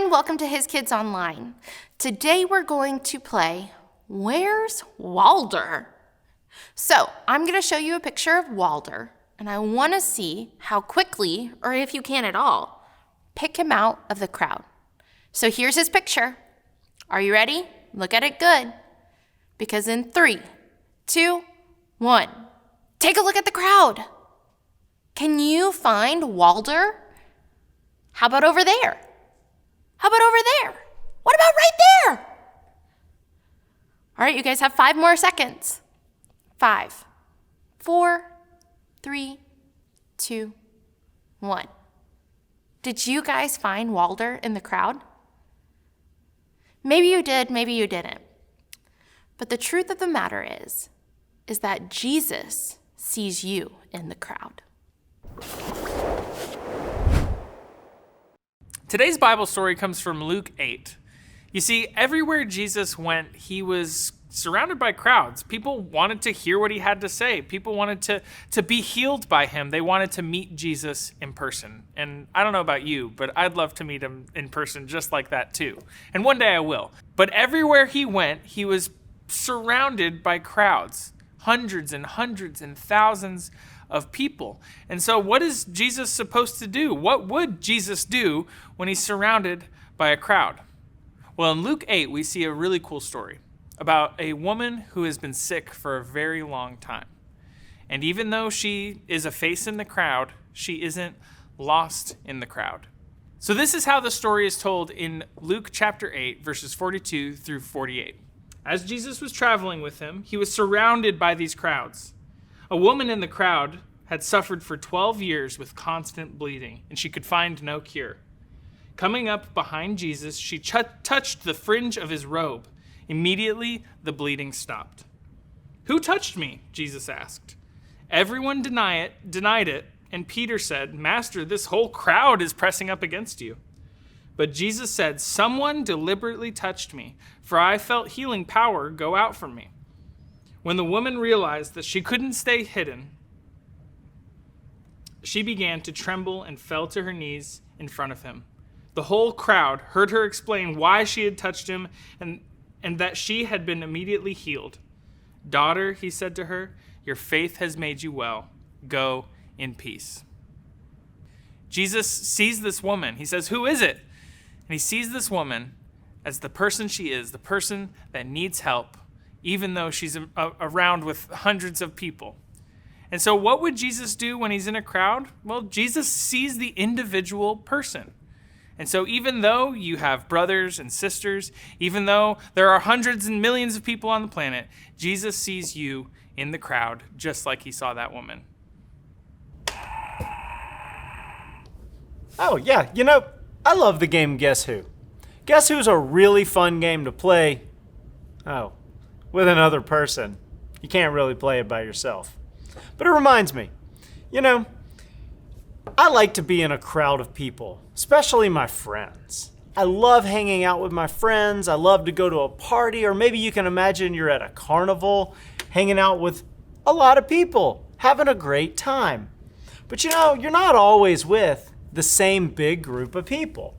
everyone, welcome to His Kids Online. Today we're going to play Where's Walder? So I'm going to show you a picture of Walder, and I want to see how quickly, or if you can at all, pick him out of the crowd. So here's his picture. Are you ready? Look at it good. Because in 3, 2, 1, take a look at the crowd. Can you find Walder? How about over there? How about over there? What about right there? All right, you guys have 5 more seconds. 5, 4, 3, 2, 1. Did you guys find Walder in the crowd? Maybe you did, maybe you didn't. But the truth of the matter is that Jesus sees you in the crowd. Today's Bible story comes from Luke 8. You see, everywhere Jesus went, he was surrounded by crowds. People wanted to hear what he had to say. People wanted to be healed by him. They wanted to meet Jesus in person. And I don't know about you, but I'd love to meet him in person just like that too. And one day I will. But everywhere he went, he was surrounded by crowds, hundreds and hundreds and thousands of people. And so what is Jesus supposed to do? What would Jesus do when he's surrounded by a crowd? Well, in Luke 8, we see a really cool story about a woman who has been sick for a very long time. And even though she is a face in the crowd, she isn't lost in the crowd. So this is how the story is told in Luke chapter 8, verses 42 through 48. As Jesus was traveling with him, he was surrounded by these crowds. A woman in the crowd had suffered for 12 years with constant bleeding, and she could find no cure. Coming up behind Jesus, she touched the fringe of his robe. Immediately, the bleeding stopped. "Who touched me?" Jesus asked. Everyone denied it, and Peter said, "Master, this whole crowd is pressing up against you." But Jesus said, "Someone deliberately touched me, for I felt healing power go out from me." When the woman realized that she couldn't stay hidden, she began to tremble and fell to her knees in front of him. The whole crowd heard her explain why she had touched him and that she had been immediately healed. "Daughter," he said to her, "your faith has made you well. Go in peace." Jesus sees this woman. He says, "Who is it?" And he sees this woman as the person she is, the person that needs help, even though she's around with hundreds of people. And so what would Jesus do when he's in a crowd? Well, Jesus sees the individual person. And so even though you have brothers and sisters, even though there are hundreds and millions of people on the planet, Jesus sees you in the crowd just like he saw that woman. Oh, yeah, I love the game Guess Who. Guess Who's a really fun game to play, with another person. You can't really play it by yourself. But it reminds me, I like to be in a crowd of people, especially my friends. I love hanging out with my friends. I love to go to a party, or maybe you can imagine you're at a carnival, hanging out with a lot of people, having a great time. But you're not always with the same big group of people.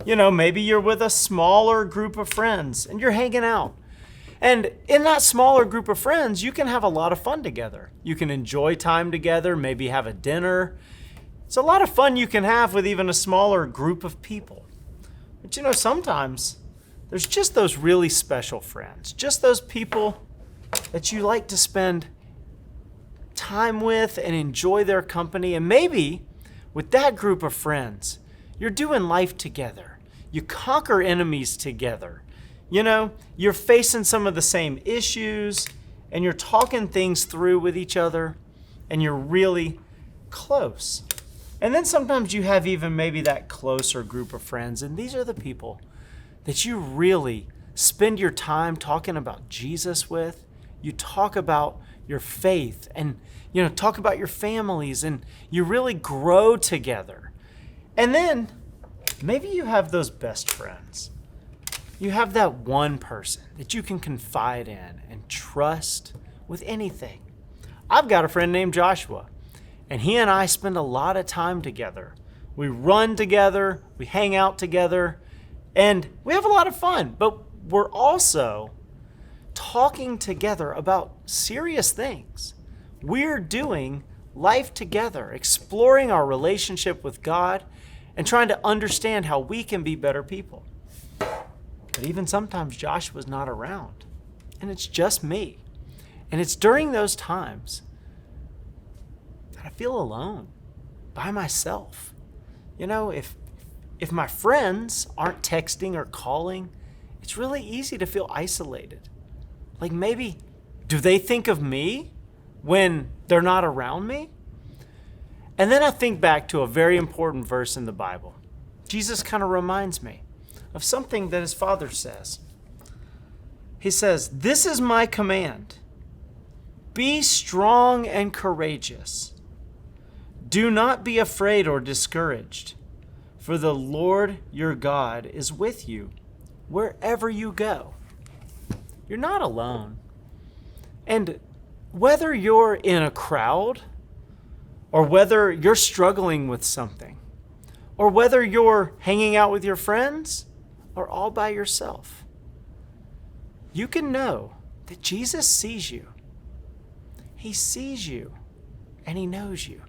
Maybe you're with a smaller group of friends and you're hanging out. And in that smaller group of friends, you can have a lot of fun together. You can enjoy time together, maybe have a dinner. It's a lot of fun you can have with even a smaller group of people. But sometimes there's just those really special friends, just those people that you like to spend time with and enjoy their company. And maybe with that group of friends, you're doing life together. You conquer enemies together. You're facing some of the same issues and you're talking things through with each other and you're really close. And then sometimes you have even maybe that closer group of friends, and these are the people that you really spend your time talking about Jesus with. You talk about your faith and talk about your families, and you really grow together. And then maybe you have those best friends. You have that one person that you can confide in and trust with anything. I've got a friend named Joshua, and he and I spend a lot of time together. We run together, we hang out together, And we have a lot of fun, but we're also talking together about serious things. We're doing life together, exploring our relationship with God and trying to understand how we can be better people. But even sometimes Joshua's not around, and it's just me. And it's during those times that I feel alone, by myself. You know, if my friends aren't texting or calling, it's really easy to feel isolated. Like maybe, do they think of me when they're not around me? And then I think back to a very important verse in the Bible. Jesus kind of reminds me of something that his Father says. He says, "This is my command. Be strong and courageous. Do not be afraid or discouraged, for the Lord your God is with you wherever you go." You're not alone. And whether you're in a crowd, or whether you're struggling with something, or whether you're hanging out with your friends, or all by yourself, you can know that Jesus sees you. He sees you, and he knows you.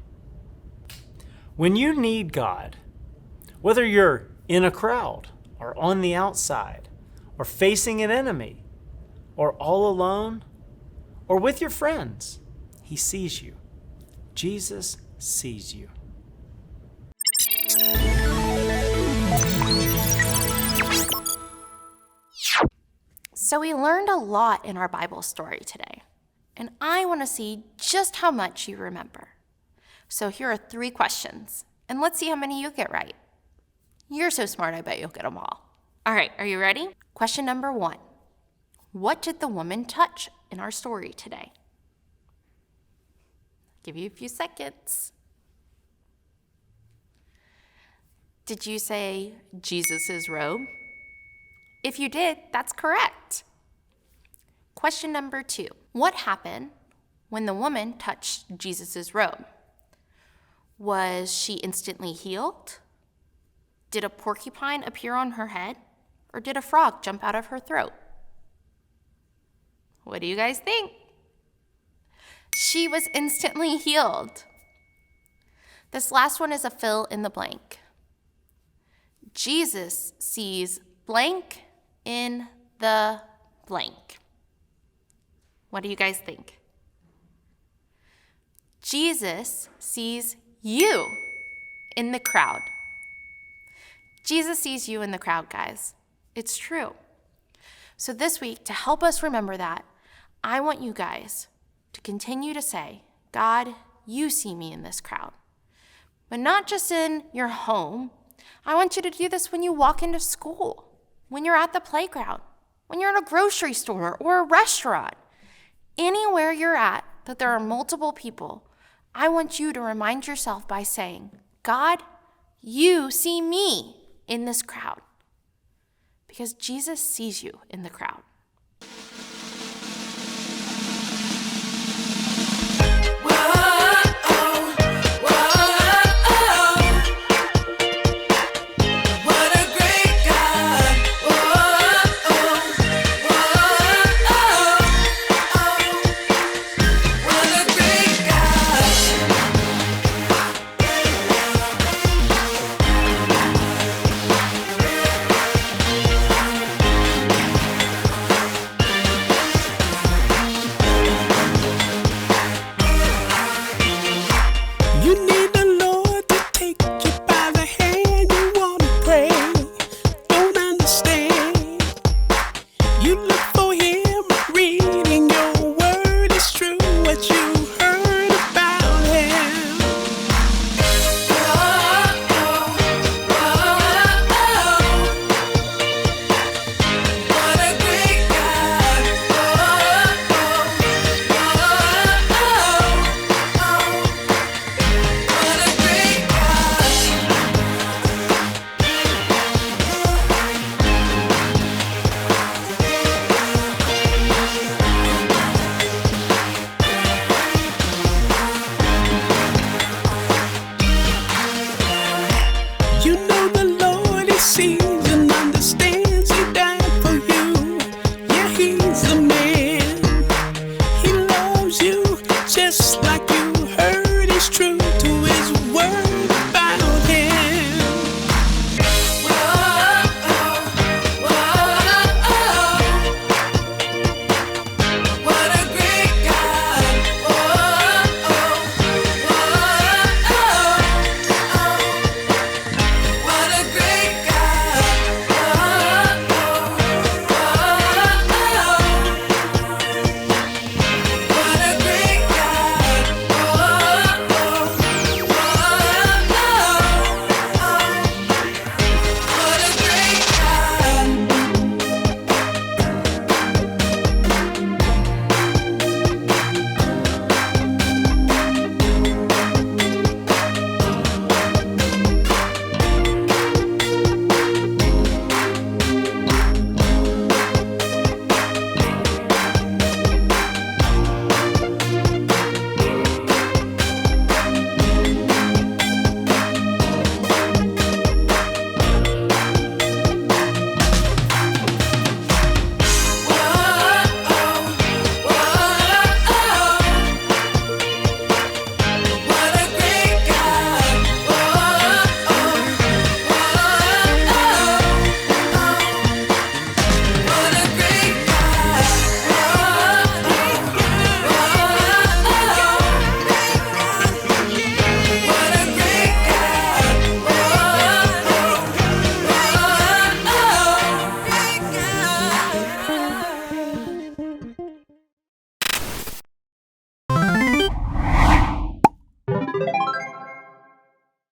When you need God, whether you're in a crowd, or on the outside, or facing an enemy, or all alone, or with your friends, he sees you. Jesus sees you. So we learned a lot in our Bible story today, and I want to see just how much you remember. So here are 3 questions, and let's see how many you get right. You're so smart, I bet you'll get them all. All right, are you ready? Question number 1. What did the woman touch in our story today? Give you a few seconds. Did you say Jesus' robe? If you did, that's correct. Question number 2. What happened when the woman touched Jesus' robe? Was she instantly healed? Did a porcupine appear on her head? Or did a frog jump out of her throat? What do you guys think? She was instantly healed. This last one is a fill in the blank. Jesus sees blank in the blank. What do you guys think? Jesus sees you in the crowd. Jesus sees you in the crowd, guys. It's true. So this week, to help us remember that, I want you guys to continue to say, God, you see me in this crowd. But not just in your home. I want you to do this when you walk into school, when you're at the playground, when you're in a grocery store or a restaurant. Anywhere you're at that there are multiple people, I want you to remind yourself by saying, God, you see me in this crowd. Because Jesus sees you in the crowd. is true.